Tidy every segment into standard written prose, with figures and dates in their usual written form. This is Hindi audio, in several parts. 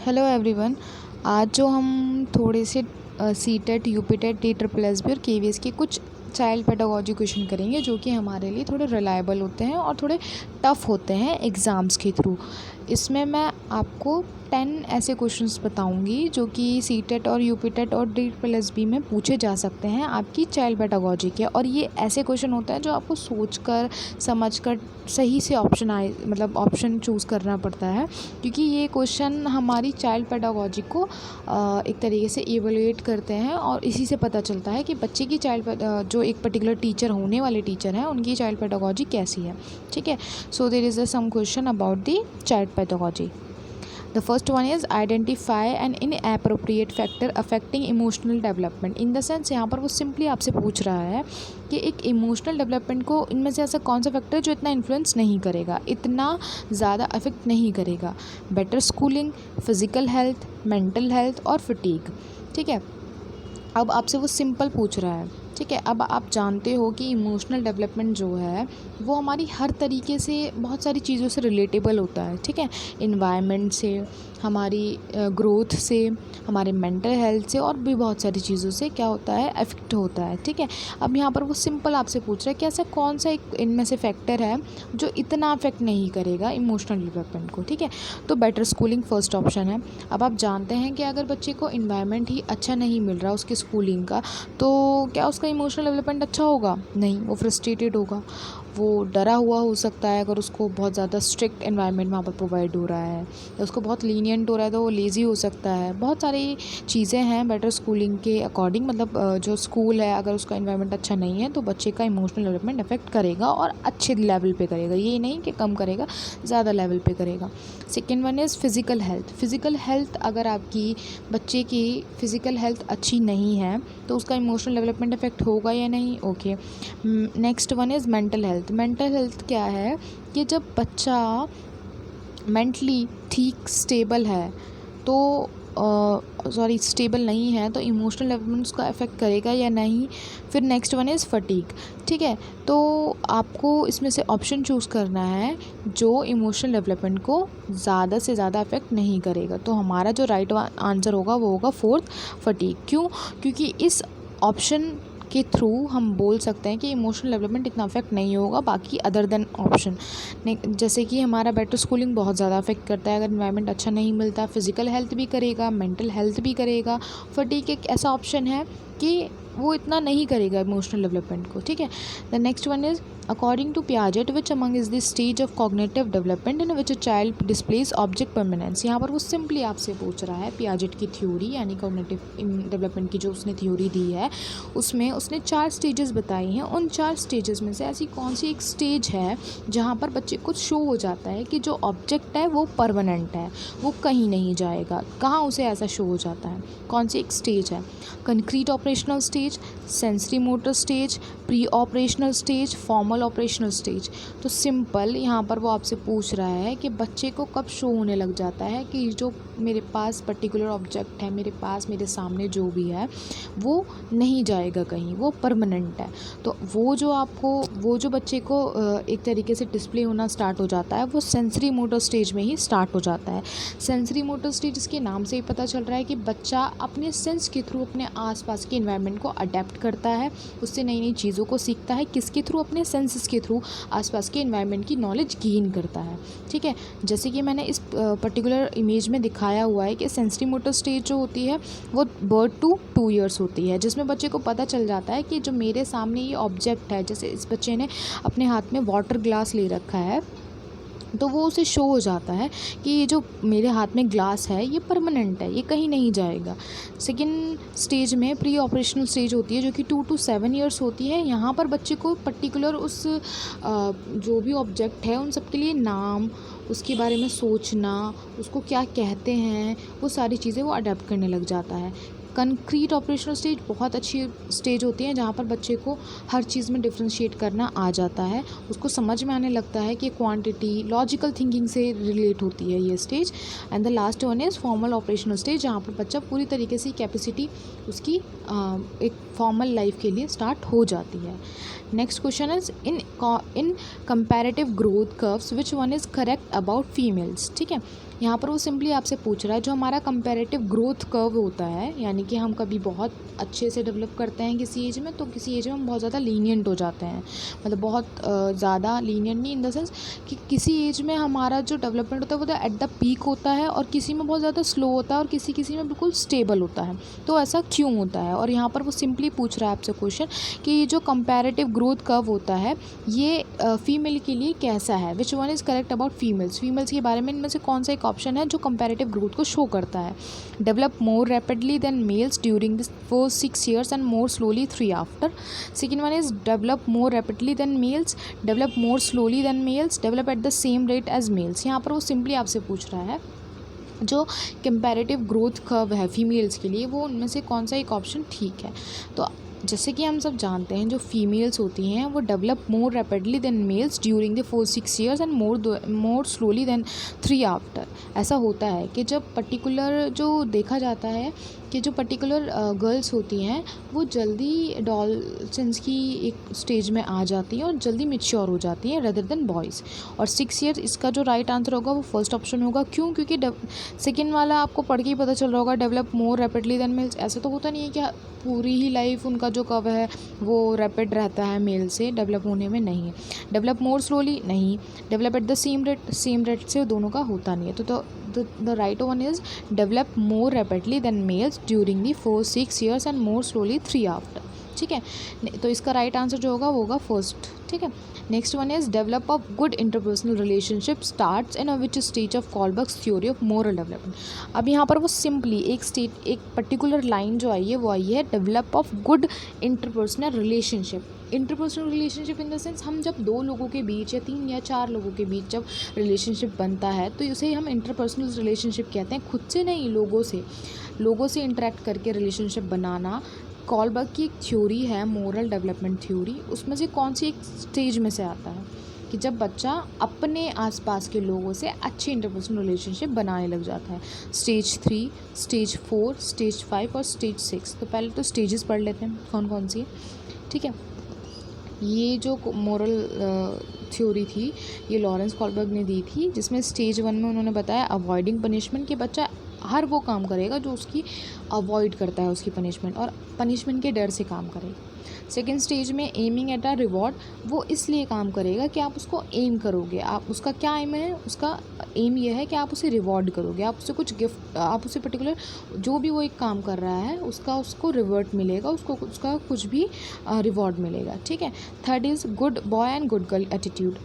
Hello everyone. आज जो हम थोड़े से सीटेट, यूपीटेट, टी-ट्रिपल-एस-बी और केवीएस के कुछ चाइल्ड पेडागोजी क्वेश्चन करेंगे जो कि हमारे लिए थोड़े रिलायबल होते हैं और थोड़े टफ़ होते हैं एग्ज़ाम्स के थ्रू। इसमें मैं आपको 10 ऐसे क्वेश्चंस बताऊंगी जो कि सीटेट और यूपीटेट और टी-ट्रिपल-एस-बी में पूछे जा सकते हैं आपकी चाइल्ड पेडागोजी के। और ये ऐसे क्वेश्चन होते हैं जो आपको सोचकर समझकर सही से ऑप्शन चूज़ करना पड़ता है, क्योंकि ये क्वेश्चन हमारी चाइल्ड पेडागोजी को एक तरीके से इवेलुएट करते हैं और इसी से पता चलता है कि बच्चे की जो एक पर्टिकुलर टीचर होने वाले टीचर हैं उनकी चाइल्ड पेडागोजी कैसी है। ठीक है, so there is some question about the child pedagogy. The first one is identify an inappropriate factor affecting emotional development. In the sense यहाँ पर वो सिंपली आपसे पूछ रहा है कि एक इमोशनल डेवलपमेंट को इनमें से ऐसा कौन सा फैक्टर है जो इतना इन्फ्लुएंस नहीं करेगा, इतना ज़्यादा अफेक्ट नहीं करेगा. Better schooling, physical health, mental health और फटीग. ठीक है, अब आपसे वो सिंपल पूछ रहा है. ठीक है, अब आप जानते हो कि इमोशनल डेवलपमेंट जो है वो हमारी हर तरीके से बहुत सारी चीज़ों से रिलेटेबल होता है. ठीक है, इन्वायरमेंट से, हमारी ग्रोथ से, हमारे मेंटल हेल्थ से और भी बहुत सारी चीज़ों से क्या होता है, अफेक्ट होता है. ठीक है, अब यहाँ पर वो सिंपल आपसे पूछ रहा है कि ऐसा कौन सा एक इनमें से फैक्टर है जो इतना अफेक्ट नहीं करेगा इमोशनल डेवलपमेंट को. ठीक है, तो बेटर स्कूलिंग फर्स्ट ऑप्शन है. अब आप जानते हैं कि अगर बच्चे को इन्वायरमेंट ही अच्छा नहीं मिल रहा उसकी स्कूलिंग का, तो क्या उसका इमोशनल डेवलपमेंट अच्छा होगा? नहीं, वो फ्रस्ट्रेटेड होगा, वो डरा हुआ हो सकता है. अगर उसको बहुत ज़्यादा स्ट्रिक्ट एनवायरनमेंट वहाँ पर प्रोवाइड हो रहा है या उसको बहुत लीनियंट हो रहा है तो वो लेज़ी हो सकता है. बहुत सारी चीज़ें हैं बेटर स्कूलिंग के अकॉर्डिंग. जो स्कूल है अगर उसका एनवायरनमेंट अच्छा नहीं है तो बच्चे का इमोशनल डेवलपमेंट अफेक्ट करेगा और अच्छे लेवल पे करेगा, ये नहीं कि कम करेगा, ज़्यादा लेवल पे करेगा. Second one is physical health. Physical health अगर आपकी बच्चे की फ़िज़िकल हेल्थ अच्छी नहीं है तो उसका इमोशनल डेवलपमेंट अफेक्ट होगा या नहीं? Okay. Next one is mental health. Mental health क्या है कि जब बच्चा मेंटली ठीक स्टेबल है तो स्टेबल नहीं है तो इमोशनल डेवलपमेंट उसका अफेक्ट करेगा या नहीं. फिर नेक्स्ट वन इज़ फटीग. ठीक है, तो आपको इसमें से ऑप्शन चूज़ करना है जो इमोशनल डेवलपमेंट को ज़्यादा से ज़्यादा अफेक्ट नहीं करेगा. तो हमारा जो राइट आंसर होगा वो होगा फोर्थ, फटीग. क्यों? क्योंकि इस ऑप्शन के थ्रू हम बोल सकते हैं कि इमोशनल डेवलपमेंट इतना अफेक्ट नहीं होगा बाकी अदर देन ऑप्शन. जैसे कि हमारा बेटर स्कूलिंग बहुत ज़्यादा अफेक्ट करता है, अगर इन्वायरमेंट अच्छा नहीं मिलता. फिज़िकल हेल्थ भी करेगा, मेंटल हेल्थ भी करेगा. फटीग एक ऐसा ऑप्शन है कि वो इतना नहीं करेगा इमोशनल डेवलपमेंट को. ठीक है, the next one is according to Piaget which among is the stage of cognitive development in which a child displace object permanence. यहाँ पर वो सिंपली आपसे पूछ रहा है पियाजेट की थ्योरी यानी कॉग्निटिव डेवलपमेंट की जो उसने थ्योरी दी है उसमें उसने 4 स्टेजेस बताई हैं. उन 4 स्टेजेस में से ऐसी कौन सी एक स्टेज है जहाँ पर बच्चे को शो हो जाता है कि जो ऑब्जेक्ट है वो परमानेंट है, वो कहीं नहीं जाएगा. कहाँ उसे ऐसा शो हो जाता है, कौन सी एक स्टेज है? Concrete operational stage, sensory motor stage, pre operational stage, formal operational stage. तो सिंपल यहाँ पर वो आपसे पूछ रहा है कि बच्चे को कब शो होने लग जाता है कि जो मेरे पास पर्टिकुलर ऑब्जेक्ट है, मेरे पास मेरे सामने जो भी है वो नहीं जाएगा कहीं, वो परमानेंट है. तो वो जो बच्चे को एक तरीके से डिस्प्ले होना स्टार्ट हो जाता है वो सेंसरी मोटर स्टेज में ही स्टार्ट हो जाता है. सेंसरी मोटर स्टेज इसके नाम से ही पता चल रहा है कि बच्चा अपने सेंस के थ्रू अपने आसपास के एनवायरनमेंट को अडेप्ट करता है, उससे नई नई चीज़ों को सीखता है. किसके थ्रू? अपने सेंसेस के थ्रू आसपास के एनवायरनमेंट की नॉलेज गेन करता है. ठीक है, जैसे कि मैंने इस पर्टिकुलर इमेज में दिखाया हुआ है कि सेंसरी मोटर स्टेज जो होती है वो बर्थ टू 2 ईयर्स होती है, जिसमें बच्चे को पता चल जाता है कि जो मेरे सामने ये ऑब्जेक्ट है, जैसे इस बच्चे ने अपने हाथ में वाटर ग्लास ले रखा है तो वो उसे शो हो जाता है कि ये जो मेरे हाथ में ग्लास है ये परमानेंट है, ये कहीं नहीं जाएगा. सेकेंड स्टेज में प्री ऑपरेशनल स्टेज होती है जो कि 2 to 7 ईयर्स होती है. यहाँ पर बच्चे को पर्टिकुलर उस जो भी ऑब्जेक्ट है उन सब के लिए नाम, उसके बारे में सोचना, उसको क्या कहते हैं, वो सारी चीज़ें वो अडेप्ट करने लग जाता है. कंक्रीट ऑपरेशनल स्टेज बहुत अच्छी स्टेज होती है जहाँ पर बच्चे को हर चीज़ में डिफ्रेंशिएट करना आ जाता है, उसको समझ में आने लगता है कि क्वांटिटी लॉजिकल थिंकिंग से रिलेट होती है ये stage. And the last one is formal operational stage, जहाँ पर बच्चा पूरी तरीके से कैपेसिटी उसकी एक फॉर्मल लाइफ के लिए स्टार्ट हो जाती है। Next question is in comparative growth curves which one is correct about females. ठीक है, यहाँ पर वो सिंपली आपसे पूछ रहा है जो हमारा कंपैरेटिव ग्रोथ कर्व होता है, यानी कि हम कभी बहुत अच्छे से डेवलप करते हैं किसी एज में, तो किसी एज में हम बहुत ज़्यादा लीनियंट हो जाते हैं, मतलब बहुत ज़्यादा लीनियंट नहीं इन द सेंस कि किसी एज में हमारा जो डेवलपमेंट होता है वो तो एट द पीक होता है और किसी में बहुत ज़्यादा स्लो होता है और किसी किसी में बिल्कुल स्टेबल होता है। तो ऐसा क्यों होता है? और यहाँ पर वो सिंपली पूछ रहा है आपसे क्वेश्चन कि ये जो कंपैरेटिव ग्रोथ कर्व होता है ये फीमेल के लिए कैसा है, which one is correct about females. Females के बारे में इनमें से कौन सा एक ऑप्शन है जो कंपैरेटिव ग्रोथ को शो करता है? Develop more rapidly than males during this first 6 years and more slowly 3 after. Second one is develop more rapidly than males, develop more slowly than males, develop at the same rate as males. यहाँ पर वो सिंपली आपसे पूछ रहा है जो कंपैरेटिव ग्रोथ कर्व है फीमेल्स के लिए वो उनमें से कौन सा एक ऑप्शन ठीक है। तो जैसे कि हम सब जानते हैं जो फीमेल्स होती हैं वो develop more rapidly than males during the first 6 years and more slowly than 3 after. ऐसा होता है कि जब पर्टिकुलर जो देखा जाता है कि जो पर्टिकुलर गर्ल्स होती हैं वो जल्दी एडोलसेंस की एक स्टेज में आ जाती हैं और जल्दी मैच्योर हो जाती हैं रेदर देन बॉयज़। और 6 years इसका जो राइट आंसर होगा वो फर्स्ट ऑप्शन होगा। क्यों? क्योंकि सेकेंड वाला आपको पढ़ के ही पता चल रहा होगा, develop more rapidly than males. ऐसा तो होता नहीं है कि पूरी ही लाइफ उनका जो कर्व है वो रैपिड रहता है मेल से डेवलप होने में, नहीं है। डेवलप मोर स्लोली नहीं, develop at the same rate से दोनों का होता नहीं है। तो the right one is develop more rapidly than males during the first 6 years and more slowly 3 after। ठीक है, तो इसका राइट आंसर जो होगा वो होगा फर्स्ट। ठीक है, next one is develop a good interpersonal relationship starts in which stage of Kohlberg's theory of moral development. अब यहाँ पर वो सिंपली एक पर्टिकुलर लाइन जो आई है वो आई है develop of good interpersonal relationship. Interpersonal relationship in the sense हम जब दो लोगों के बीच या 3 या 4 लोगों के बीच जब रिलेशनशिप बनता है तो उसे हम इंटरपर्सनल रिलेशनशिप कहते हैं। खुद से नहीं, लोगों से इंटरेक्ट करके रिलेशनशिप बनाना कॉलबर्ग की एक थ्योरी है, मोरल डेवलपमेंट थ्योरी। उसमें से कौन सी एक स्टेज में से आता है कि जब बच्चा अपने आसपास के लोगों से अच्छी इंटरपर्सनल रिलेशनशिप बनाने लग जाता है। स्टेज 3, स्टेज 4, स्टेज 5 और स्टेज 6। तो पहले तो स्टेजेस पढ़ लेते हैं कौन कौन सी है। ठीक है, ये जो मोरल थ्योरी थी ये लॉरेंस कॉलबर्ग ने दी थी, जिसमें स्टेज 1 में उन्होंने बताया अवॉइडिंग पनिशमेंट, कि बच्चा हर वो काम करेगा जो उसकी अवॉइड करता है उसकी पनिशमेंट, और पनिशमेंट के डर से काम करेगा। सेकेंड स्टेज में एमिंग एट अ रिवॉर्ड, वो इसलिए काम करेगा कि आप उसको एम करोगे। आप उसका क्या एम है? उसका एम ये है कि आप उसे रिवॉर्ड करोगे, आप उसे कुछ गिफ्ट, आप उसे पर्टिकुलर जो भी वो एक काम कर रहा है उसको रिवर्ट मिलेगा, उसका कुछ भी रिवॉर्ड मिलेगा। ठीक है, third is good boy and good girl attitude.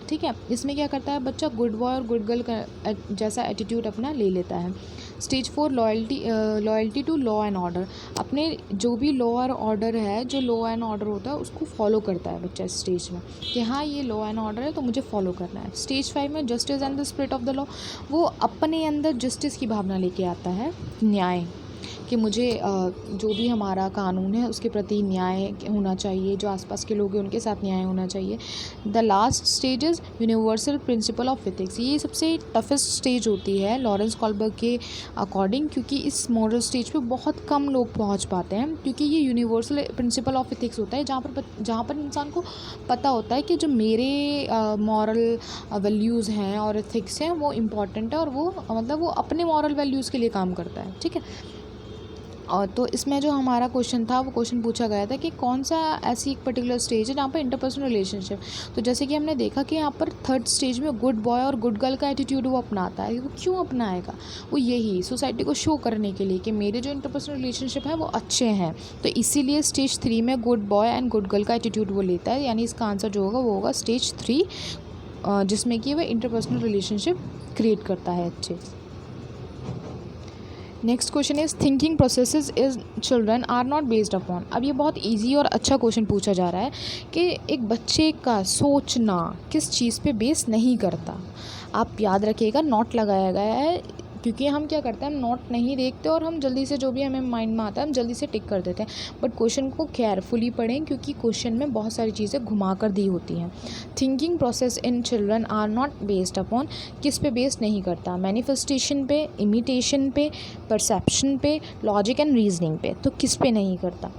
ठीक है, इसमें क्या करता है बच्चा गुड बॉय और गुड गर्ल का जैसा एटीट्यूड अपना ले लेता है। Stage 4 loyalty to law and order, अपने जो भी लॉ और ऑर्डर है, जो लॉ एंड ऑर्डर होता है उसको फॉलो करता है बच्चा इस स्टेज में कि हाँ ये लॉ एंड ऑर्डर है तो मुझे फॉलो करना है। स्टेज 5 में justice and the spirit of the law, वो अपने अंदर जस्टिस की भावना लेके आता है, न्याय, कि मुझे जो भी हमारा कानून है उसके प्रति न्याय होना चाहिए, जो आसपास के लोग हैं उनके साथ न्याय होना चाहिए। The last stage is universal principle of ethics, ये सबसे टफेस्ट स्टेज होती है लॉरेंस कॉलबर्ग के अकॉर्डिंग, क्योंकि इस मॉरल स्टेज पे बहुत कम लोग पहुंच पाते हैं, क्योंकि ये यूनिवर्सल प्रिंसिपल ऑफ एथिक्स होता है जहाँ पर इंसान को पता होता है कि जो मेरे मॉरल वैल्यूज़ हैं और एथिक्स हैं वो इम्पॉर्टेंट है, और वो मतलब वो अपने मॉरल वैल्यूज़ के लिए काम करता है। ठीक है, और तो इसमें जो हमारा क्वेश्चन था वो क्वेश्चन पूछा गया था कि कौन सा ऐसी एक पर्टिकुलर स्टेज है जहाँ पर इंटरपर्सनल रिलेशनशिप, तो जैसे कि हमने देखा कि यहाँ पर थर्ड स्टेज में गुड बॉय और गुड गर्ल का एटीट्यूड वो अपनाता है। वो क्यों अपनाएगा? वो यही सोसाइटी को शो करने के लिए कि मेरे जो इंटरपर्सनल रिलेशनशिप है वो अच्छे हैं, तो इसीलिए स्टेज 3 में good boy and good girl का एटीट्यूड वो लेता है। यानी इसका आंसर जो होगा वो होगा स्टेज 3, जिसमें कि वह इंटरपर्सनल रिलेशनशिप क्रिएट करता है अच्छे। Next question is thinking processes is children are not based upon. अब ये बहुत इजी और अच्छा क्वेश्चन पूछा जा रहा है कि एक बच्चे का सोचना किस चीज़ पे बेस नहीं करता। आप याद रखिएगा, नॉट लगाया गया है क्योंकि हम क्या करते हैं, हम नोट नहीं देखते और हम जल्दी से जो भी हमें माइंड में आता है हम जल्दी से टिक कर देते हैं। बट क्वेश्चन को केयरफुली पढ़ें, क्योंकि क्वेश्चन में बहुत सारी चीज़ें घुमा कर दी होती हैं। Thinking process in children are not based upon, किस पे बेस्ड नहीं करता, मैनिफेस्टेशन पे, इमिटेशन पे, परसेप्शन पे, लॉजिक एंड रीजनिंग पे, तो किस पे नहीं करता।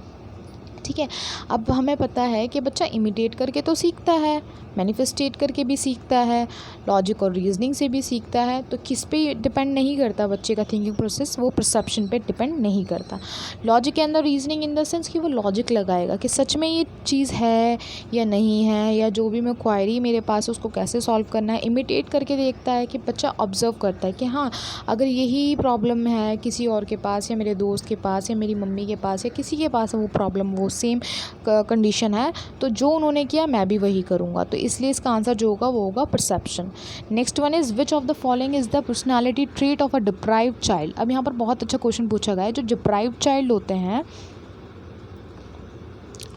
ठीक है, अब हमें पता है कि बच्चा इमिटेट करके तो सीखता है, मैनिफेस्टेट करके भी सीखता है, लॉजिक और रीजनिंग से भी सीखता है, तो किस पे डिपेंड नहीं करता बच्चे का थिंकिंग प्रोसेस, वो परसेप्शन पे डिपेंड नहीं करता। लॉजिक के अंदर रीजनिंग इन द सेंस कि वो लॉजिक लगाएगा कि सच में ये चीज़ है या नहीं है, या जो भी मैं क्वायरी मेरे पास है उसको कैसे सॉल्व करना है। इमिटेट करके देखता है कि बच्चा ऑब्जर्व करता है कि हाँ, अगर यही प्रॉब्लम है किसी और के पास, या मेरे दोस्त के पास, या मेरी मम्मी के पास, या किसी के पास वो प्रॉब्लम, वो सेम कंडीशन है, तो जो उन्होंने किया मैं भी वही करूँगा। तो इसलिए इसका आंसर जो होगा वो होगा perception. Next one is which of the following is the personality trait of a deprived child. अब यहाँ पर बहुत अच्छा क्वेश्चन पूछा गया है। जो डिप्राइव्ड चाइल्ड होते हैं,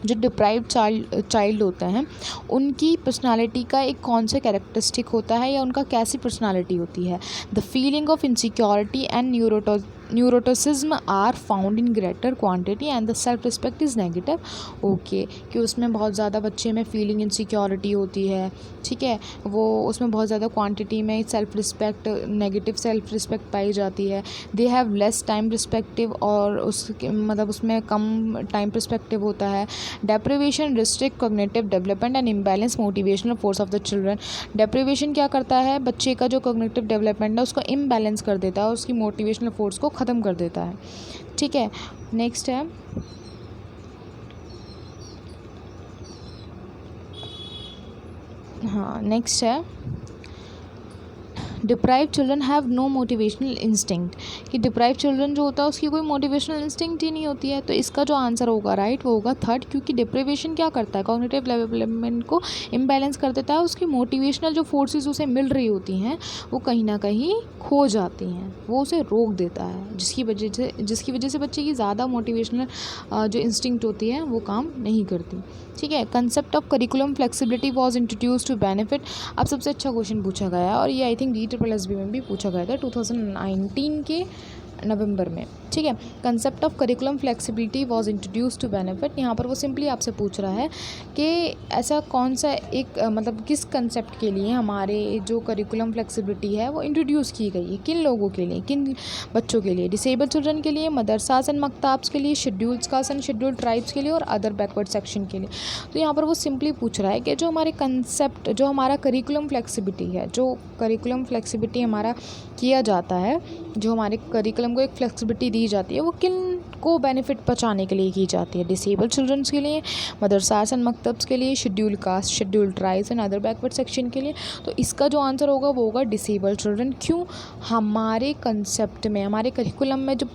जो डिप्राइव्ड चाइल्ड होते हैं, उनकी पर्सनालिटी का एक कौन सा कैरेक्टरिस्टिक होता है, या उनका कैसी पर्सनालिटी होती है। The feeling of insecurity and neuroticism are found in greater quantity and the self respect is negative. Okay, कि उसमें बहुत ज़्यादा बच्चे में फीलिंग इनसिक्योरिटी होती है, ठीक है, वो उसमें बहुत ज़्यादा क्वांटिटी में self respect, negative self respect पाई जाती है। They have less time respective, और उसके मतलब उसमें कम टाइम पर्सपेक्टिव होता है। Deprivation restrict cognitive development and imbalance motivational force of the children. Deprivation क्या करता है, बच्चे का जो कॉग्निटिव डेवलपमेंट है उसको इम्बैलेंस कर देता है, उसकी मोटिवेशनल फोर्स को ख़त्म कर देता है। ठीक है, नेक्स्ट है नेक्स्ट है deprive children have no motivational instinct, कि डिप्राइव चिल्ड्रन जो होता है उसकी कोई मोटिवेशनल इंस्टिंक्ट ही नहीं होती है। तो इसका जो आंसर होगा राइट वो होगा थर्ड, क्योंकि डिप्रिवेशन क्या करता है, कॉग्निटिव डेवलपमेंट को इम्बैलेंस कर देता है, उसकी मोटिवेशनल जो फोर्सेस उसे मिल रही होती हैं वो कहीं ना कहीं खो जाती हैं, वो उसे रोक देता है, जिसकी वजह से बच्चे की ज़्यादा मोटिवेशनल जो इंस्टिंक्ट होती है वो काम नहीं करती। ठीक है, concept of curriculum flexibility was introduce to benefit. अब सबसे अच्छा क्वेश्चन पूछा गया है, और ये आई थिंक DSSB में भी पूछा गया था 2019 के नवंबर में। ठीक है, concept of curriculum flexibility was introduce to benefit. यहाँ पर वो सिंपली आपसे पूछ रहा है कि ऐसा कौन सा एक मतलब किस कंसेप्ट के लिए हमारे जो करिकुलम फ्लेक्सिबिलिटी है वो इंट्रोड्यूस की गई है, किन लोगों के लिए, किन बच्चों के लिए, डिसेबल चिल्ड्रन के लिए, मदरसास एंड मकताब्स के लिए, scheduled caste and scheduled tribes के लिए, और अदर बैकवर्ड सेक्शन के लिए। तो यहाँ पर वो सिंपली पूछ रहा है कि जो हमारे कंसेप्ट, जो हमारा करिकुलम फ्लेक्सिबिलिटी है, जो करिकुलम फ्लेक्सिबिलिटी हमारा किया जाता है, जो हमारे करिकुलम को एक फ्लेक्सिबिलिटी दी जाती है, वो किन को बेनिफिट पहुंचाने के लिए की जाती है। डिसेबल चिल्ड्रंस के लिए, मदरसास एंड मकतब्स के लिए, scheduled caste, scheduled tribes and other backward section के लिए। तो इसका जो आंसर होगा वो होगा डिसेबल चिल्ड्रन। क्यों, हमारे कंसेप्ट में, हमारे करिकुलम में जो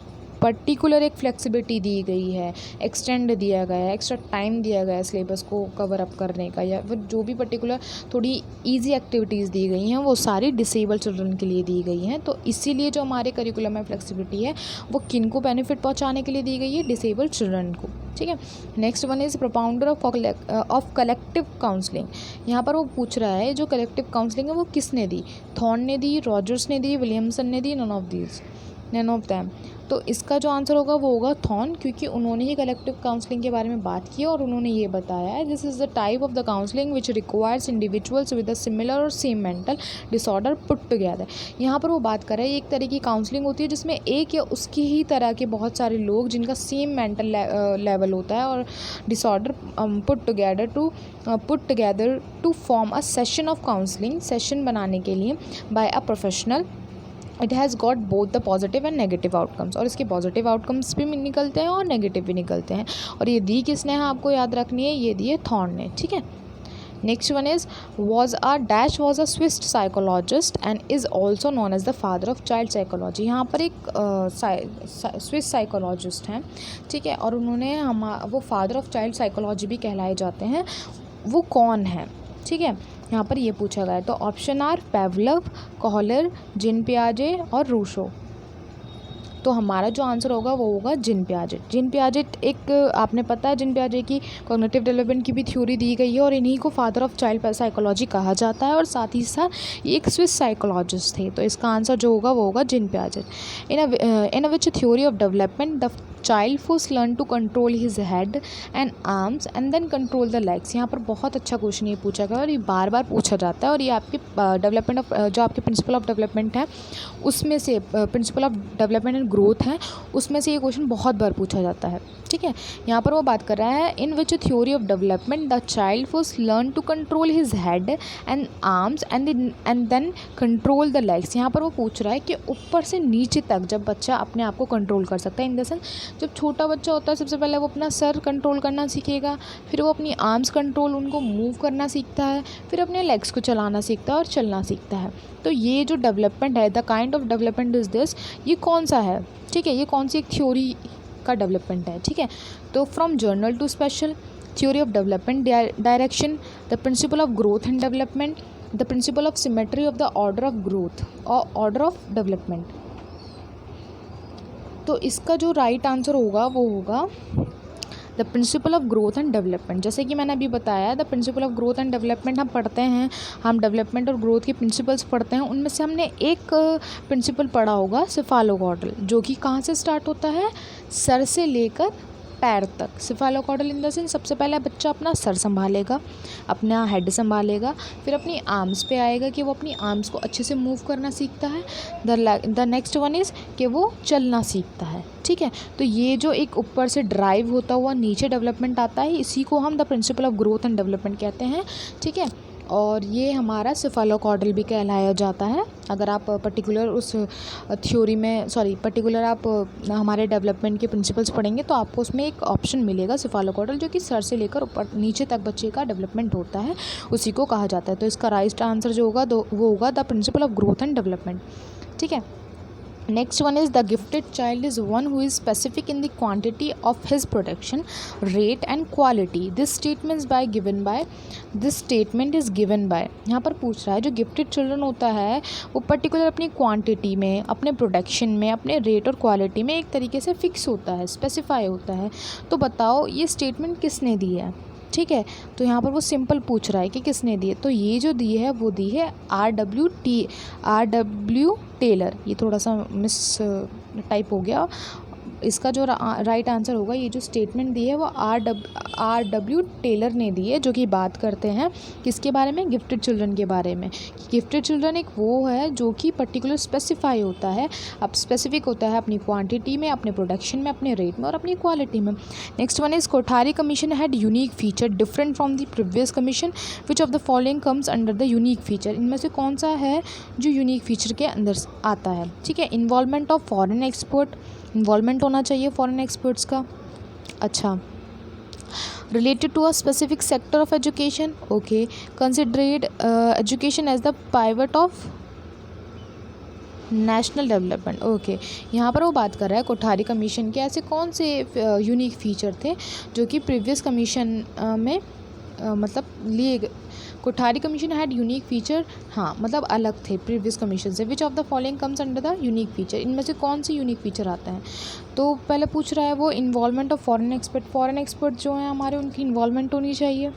पर्टिकुलर एक फ्लेक्सिबिलिटी दी गई है, एक्सटेंड दिया गया है, एक्स्ट्रा टाइम दिया गया है सिलेबस को कवर अप करने का, या फिर जो भी पर्टिकुलर थोड़ी इजी एक्टिविटीज़ दी गई हैं वो सारी डिसेबल चिल्ड्रन के लिए दी गई हैं। तो इसीलिए जो हमारे करिकुलम में फ्लेक्सिबिलिटी है वो किन को बेनिफिट पहुंचाने के लिए दी गई है, डिसेबल चिल्ड्रन को। ठीक है, next one is propounder of collective counselling. यहाँ पर वो पूछ रहा है जो कलेक्टिव काउंसलिंग है वो किसने दी, थॉर्न ने दी, रॉजर्स ने दी, विलियमसन ने दी, नन ऑफ दैम। तो इसका जो आंसर होगा वो होगा थॉर्न, क्योंकि उन्होंने ही कलेक्टिव काउंसलिंग के बारे में बात की और उन्होंने ये बताया है this is the type of the counselling which requires individuals with a similar और same mental disorder put together. यहाँ पर वो बात कर रहे हैं एक तरह की काउंसलिंग होती है जिसमें एक या उसकी ही तरह के बहुत सारे लोग जिनका सेम मेंटल लेवल होता है और disorder put together to form a session of counselling, session बनाने के लिए by a professional. It has got both the positive and negative outcomes, और इसके पॉजिटिव आउटकम्स भी निकलते हैं और नेगेटिव भी निकलते हैं। और ये दी किसने है आपको याद रखनी है, ये दी है थॉर्न ने। ठीक है, next one is was a Swiss psychologist and is also known as the father of child psychology. यहाँ पर एक स्विस साइकोलॉजिस्ट हैं, ठीक है, और उन्होंने वो फादर ऑफ चाइल्ड साइकोलॉजी भी कहलाए जाते हैं। वो कौन है, ठीक है, यहाँ पर ये पूछा गया है। तो option are Pavlov, Kohler, Jean पियाजे और रूसो। तो हमारा जो आंसर होगा वो होगा जीन पियाजेट। जीन पियाजेट एक आपने पता है जीन पियाजेट की कॉग्निटिव डेवलपमेंट की भी थ्योरी दी गई है और इन्हीं को फादर ऑफ चाइल्ड साइकोलॉजी कहा जाता है और साथ ही साथ ये एक स्विस साइकोलॉजिस्ट थे। तो इसका आंसर जो होगा वो होगा Jean Piaget. In which theory of development the child first learn to control his head and arms and then control the legs. यहाँ पर बहुत अच्छा क्वेश्चन ये पूछा गया और ये बार बार पूछा जाता है और ये आपके डेवलपमेंट ऑफ जो आपके प्रिंसिपल ऑफ डेवलपमेंट है उसमें से principle of development and growth है उसमें से ये क्वेश्चन बहुत बार पूछा जाता है। ठीक है, यहाँ पर वो बात कर रहा है in which theory of development the child first learn to control his head and arms and then control the legs. यहाँ पर वो पूछ रहा है कि ऊपर से नीचे तक जब बच्चा अपने आप को कंट्रोल कर सकता है, इन द सेंस जब छोटा बच्चा होता है सबसे पहले वो अपना सर कंट्रोल करना सीखेगा, फिर वो अपनी आर्म्स कंट्रोल उनको मूव करना सीखता है, फिर अपने लेग्स को चलाना सीखता है और चलना सीखता है। तो ये जो डेवलपमेंट है, the kind of development is this, ये कौन सा है? ठीक है, ये कौन सी एक थ्योरी का डेवलपमेंट है? ठीक है, तो from general to special, theory of development, direction, the principle of growth and development, the principle of symmetry of the order of growth और ऑर्डर ऑफ डेवलपमेंट। तो इसका जो राइट आंसर होगा वो होगा the principle of growth and development. जैसे कि मैंने अभी बताया, the principle of growth and development हम पढ़ते हैं, हम डेवलपमेंट और ग्रोथ के प्रिंसिपल्स पढ़ते हैं, उनमें से हमने एक प्रिंसिपल पढ़ा होगा सेफालोकॉर्डल, जो कि कहाँ से स्टार्ट होता है? सर से लेकर पैर तक। सेफालोकॉर्डल द सेंस सबसे पहले बच्चा अपना सर संभालेगा, अपना हेड संभालेगा, फिर अपनी आर्म्स पे आएगा कि वो अपनी आर्म्स को अच्छे से मूव करना सीखता है। द नेक्स्ट वन इज़ कि वो चलना सीखता है। ठीक है, तो ये जो एक ऊपर से ड्राइव होता हुआ नीचे डेवलपमेंट आता है, इसी को हम the principle of growth and development कहते हैं। ठीक है, और ये हमारा सेफालोकॉर्डल भी कहलाया जाता है। अगर आप पर्टिकुलर उस थ्योरी में पर्टिकुलर आप हमारे डेवलपमेंट के प्रिंसिपल्स पढ़ेंगे तो आपको उसमें एक ऑप्शन मिलेगा सेफालोकॉर्डल, जो कि सर से लेकर ऊपर नीचे तक बच्चे का डेवलपमेंट होता है, उसी को कहा जाता है। तो इसका राइट आंसर जो होगा वो होगा the principle of growth and development. ठीक है, next one is the gifted child is one who is specific in the quantity of his production rate and quality. This statement is given by यहाँ पर पूछ रहा है जो गिफ्टेड चिल्ड्रन होता है वो पर्टिकुलर अपनी क्वांटिटी में, अपने प्रोडक्शन में, अपने रेट और क्वालिटी में एक तरीके से फिक्स होता है, स्पेसिफाई होता है। तो बताओ ये स्टेटमेंट किसने दी है? ठीक है, तो यहाँ पर वो सिंपल पूछ रहा है कि किसने दी है, तो ये जो दी है वो दी है R.W. टेलर। ये थोड़ा सा मिस टाइप हो गया। इसका जो राइट आंसर होगा, ये जो स्टेटमेंट दी है वो R.W. टेलर ने दी है, जो कि बात करते हैं किसके बारे में? गिफ्टेड चिल्ड्रन के बारे में। गिफ्टेड चिल्ड्रन एक वो है जो कि पर्टिकुलर स्पेसिफाई होता है, अब स्पेसिफिक होता है अपनी क्वांटिटी में, अपने प्रोडक्शन में, अपने रेट में और अपनी क्वालिटी में। Next one is Kothari commission had unique feature different from the previous commission, which of the following comes under the unique feature. इनमें से कौन सा है जो यूनिक फीचर के अंदर आता है? ठीक है, involvement of foreign expert, involvement होना चाहिए फॉरेन एक्सपर्ट्स का। अच्छा, related to a specific sector of education, okay, considered education as the pivot of national development. Okay, यहाँ पर वो बात कर रहा है कोठारी कमीशन के ऐसे कौन से यूनिक फीचर थे जो कि प्रीवियस कमीशन में मतलब लिए Kothari commission had unique feature, हाँ मतलब अलग थे प्रीवियस कमीशन से। Which of the following comes under the unique feature, इनमें से कौन सी यूनिक फीचर आता है? तो पहले पूछ रहा है वो involvement of foreign expert, foreign expert जो हैं हमारे उनकी इन्वॉल्वमेंट होनी चाहिए।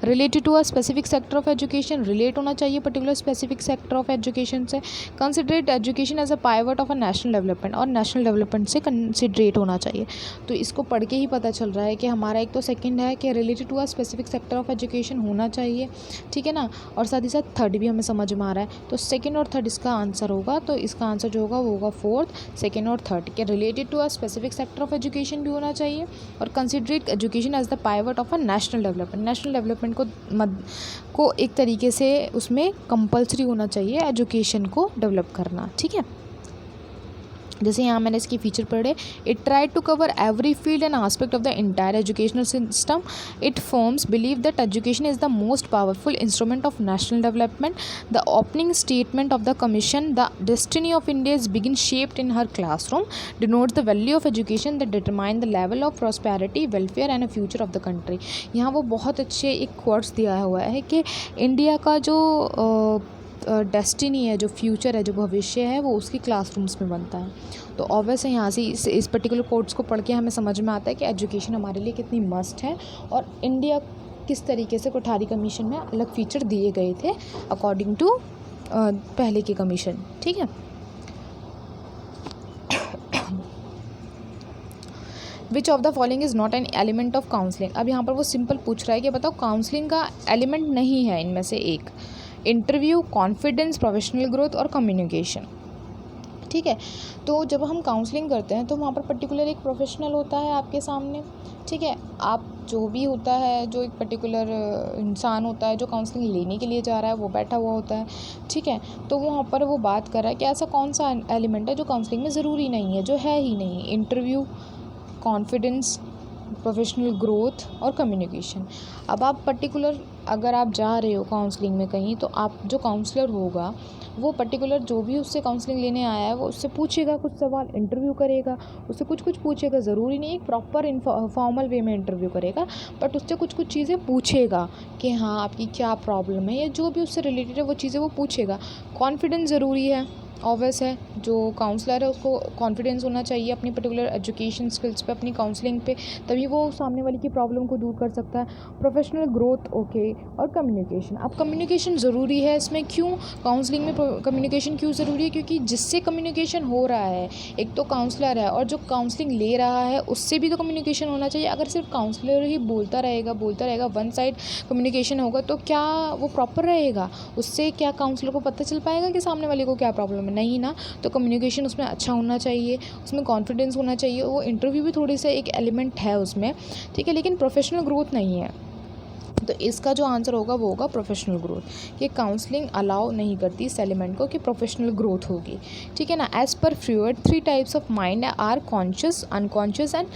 Related to a specific sector of education, relate होना चाहिए particular specific sector of education से। Considerate education as a pivot of a national development, और नेशनल डेवलपमेंट से कंसिडरेट होना चाहिए। तो इसको पढ़ के ही पता चल रहा है कि हमारा एक तो सेकंड है कि related to a specific sector of education होना चाहिए, ठीक है ना, और साथ ही साथ थर्ड भी हमें समझ में आ रहा है। तो सेकंड और थर्ड इसका आंसर होगा, तो इसका आंसर जो होगा वो होगा फोर्थ, सेकंड और थर्ड के related to a specific sector of education भी होना चाहिए, और considerate education as the pivot of a national development, national development को एक तरीके से उसमें कंपल्सरी होना चाहिए एजुकेशन को डेवलप करना, ठीक है। जैसे यहाँ मैंने इसकी फीचर पढ़े, it try to cover every field and aspect of the entire educational system, it firms believe that education is the most powerful instrument of national development, the opening statement of the commission, the destiny of India is बिगिन shaped in her classroom, denotes the value of education that determine the level of prosperity, welfare and future of the country. यहाँ वो बहुत अच्छे एक कोट्स दिया हुआ है कि इंडिया का जो डेस्टिनी है, जो फ्यूचर है, जो भविष्य है, वो उसकी क्लासरूम्स में बनता है। तो ऑब्वियस है यहाँ से इस पर्टिकुलर कोट्स को पढ़ के हमें समझ में आता है कि एजुकेशन हमारे लिए कितनी मस्ट है और इंडिया किस तरीके से कोठारी कमीशन में अलग फीचर दिए गए थे अकॉर्डिंग टू पहले के कमीशन। ठीक है। Which of the following is not an element of counselling. अब यहाँ पर वो सिंपल पूछ रहा है कि बताओ काउंसलिंग का एलिमेंट नहीं है इनमें से एक। इंटरव्यू, कॉन्फिडेंस, प्रोफेशनल ग्रोथ और कम्युनिकेशन। ठीक है। तो जब हम काउंसलिंग करते हैं तो वहाँ पर पर्टिकुलर एक प्रोफेशनल होता है आपके सामने। ठीक है। आप जो भी होता है, जो एक पर्टिकुलर इंसान होता है जो काउंसलिंग लेने के लिए जा रहा है, वो बैठा हुआ होता है। ठीक है। तो वहाँ पर वो बात कर रहा है कि ऐसा कौन सा एलिमेंट है जो काउंसलिंग में ज़रूरी नहीं है, जो है ही नहीं। इंटरव्यू, कॉन्फिडेंस, प्रोफेशनल ग्रोथ और कम्युनिकेशन। अब आप पर्टिकुलर अगर आप जा रहे हो काउंसलिंग में कहीं, तो आप जो काउंसलर होगा वो पर्टिकुलर जो भी उससे काउंसलिंग लेने आया है वो उससे पूछेगा कुछ सवाल, इंटरव्यू करेगा, उससे कुछ पूछेगा। ज़रूरी नहीं एक प्रॉपर फॉर्मल वे में इंटरव्यू करेगा, बट उससे कुछ चीज़ें पूछेगा कि हाँ आपकी क्या प्रॉब्लम है, या जो भी उससे रिलेटेड है वो चीज़ें वो पूछेगा। कॉन्फिडेंस ज़रूरी है, ऑब्वियस है। जो काउंसलर है उसको कॉन्फिडेंस होना चाहिए अपनी पर्टिकुलर एजुकेशन स्किल्स पे, अपनी काउंसलिंग पे, तभी वो सामने वाले की प्रॉब्लम को दूर कर सकता है। प्रोफेशनल ग्रोथ ओके, और कम्युनिकेशन। अब कम्युनिकेशन ज़रूरी है इसमें, क्यों काउंसलिंग में कम्युनिकेशन क्यों ज़रूरी है? क्योंकि जिससे कम्युनिकेशन हो रहा है, एक तो काउंसलर है और जो काउंसलिंग ले रहा है उससे भी तो कम्युनिकेशन होना चाहिए। अगर सिर्फ काउंसलर ही बोलता रहेगा, वन साइड कम्युनिकेशन होगा, तो क्या वो प्रॉपर रहेगा? उससे क्या काउंसलर को पता चल पाएगा कि सामने वाले को क्या प्रॉब्लम है? नहीं ना। तो कम्युनिकेशन उसमें अच्छा होना चाहिए, उसमें कॉन्फिडेंस होना चाहिए। वो इंटरव्यू भी थोड़ी सा एक एलिमेंट है उसमें, ठीक है, लेकिन प्रोफेशनल ग्रोथ नहीं है। तो इसका जो आंसर होगा वो होगा प्रोफेशनल ग्रोथ। ये काउंसलिंग अलाउ नहीं करती इस एलिमेंट को कि प्रोफेशनल ग्रोथ होगी। ठीक है ना। As per Freud 3 types of mind are conscious, unconscious and,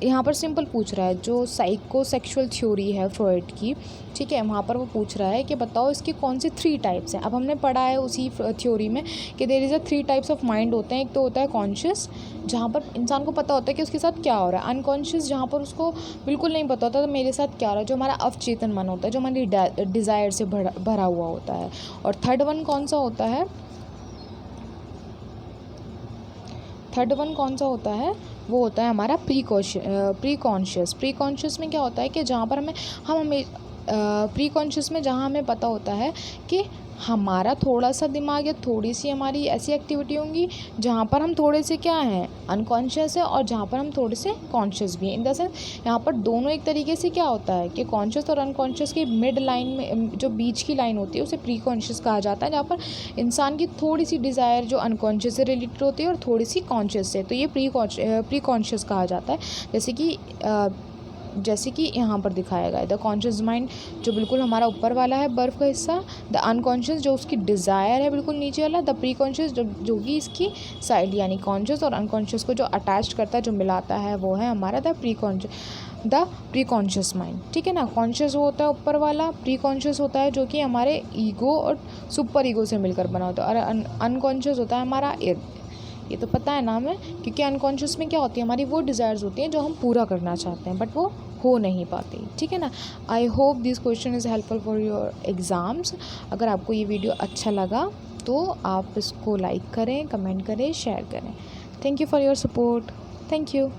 यहाँ पर सिंपल पूछ रहा है जो साइकोसेक्सुअल थ्योरी है फ्रॉइड की। ठीक है। वहाँ पर वो पूछ रहा है कि बताओ इसकी कौन सी 3 टाइप्स हैं। अब हमने पढ़ा है उसी थ्योरी में कि there is 3 types of mind होते हैं। एक तो होता है कॉन्शियस, जहाँ पर इंसान को पता होता है कि उसके साथ क्या हो रहा है। अनकॉन्शियस, जहाँ पर उसको बिल्कुल नहीं पता होता तो मेरे साथ क्या हो रहा है, जो हमारा अवचेतन मन होता है, जो हमारी डिज़ायर से भरा हुआ होता है। और थर्ड वन कौन सा होता है? वो होता है हमारा प्री कॉन्शियस में क्या होता है कि जहाँ पर हमें प्री कॉन्शियस में जहाँ हमें पता होता है कि हमारा थोड़ा सा दिमाग या थोड़ी सी हमारी ऐसी एक्टिविटी होंगी जहाँ पर हम थोड़े से क्या हैं, अनकॉन्शियस है, और जहाँ पर हम थोड़े से कॉन्शियस भी हैं। इन द सेंस यहाँ पर दोनों एक तरीके से क्या होता है कि कॉन्शियस और अनकॉन्शियस के मिड लाइन में जो बीच की लाइन होती है उसे प्री कॉन्शियस कहा जाता है, जहाँ पर इंसान की थोड़ी सी डिज़ायर जो अनकॉन्शियस से रिलेटेड होती है और थोड़ी सी कॉन्शियस से, तो ये प्री कॉन्शियस कहा जाता है। जैसे कि यहाँ पर दिखाया गया है। द कॉन्शियस माइंड जो बिल्कुल हमारा ऊपर वाला है, बर्फ़ का हिस्सा। द अनकॉन्शियस जो उसकी डिज़ायर है बिल्कुल नीचे वाला। द प्री कॉन्शियस जो कि इसकी साइड, यानी कॉन्शियस और अनकॉन्शियस को जो अटैच करता है, जो मिलाता है, वो है हमारा द प्री कॉन्शियस माइंड। ठीक है ना। कॉन्शियस वो होता है ऊपर वाला, प्री कॉन्शियस होता है जो कि हमारे ईगो और सुपर ईगो से मिलकर बना होता है, और अनकॉन्शियस होता है हमारा ये तो पता है नाम है, क्योंकि अनकॉन्शियस में क्या होती है, हमारी वो डिज़ायर्स होती हैं जो हम पूरा करना चाहते हैं बट वो हो नहीं पाती। ठीक है ना। I hope this question is helpful for your exams. अगर आपको ये वीडियो अच्छा लगा तो आप इसको लाइक करें, कमेंट करें, शेयर करें। Thank you for your support. Thank you.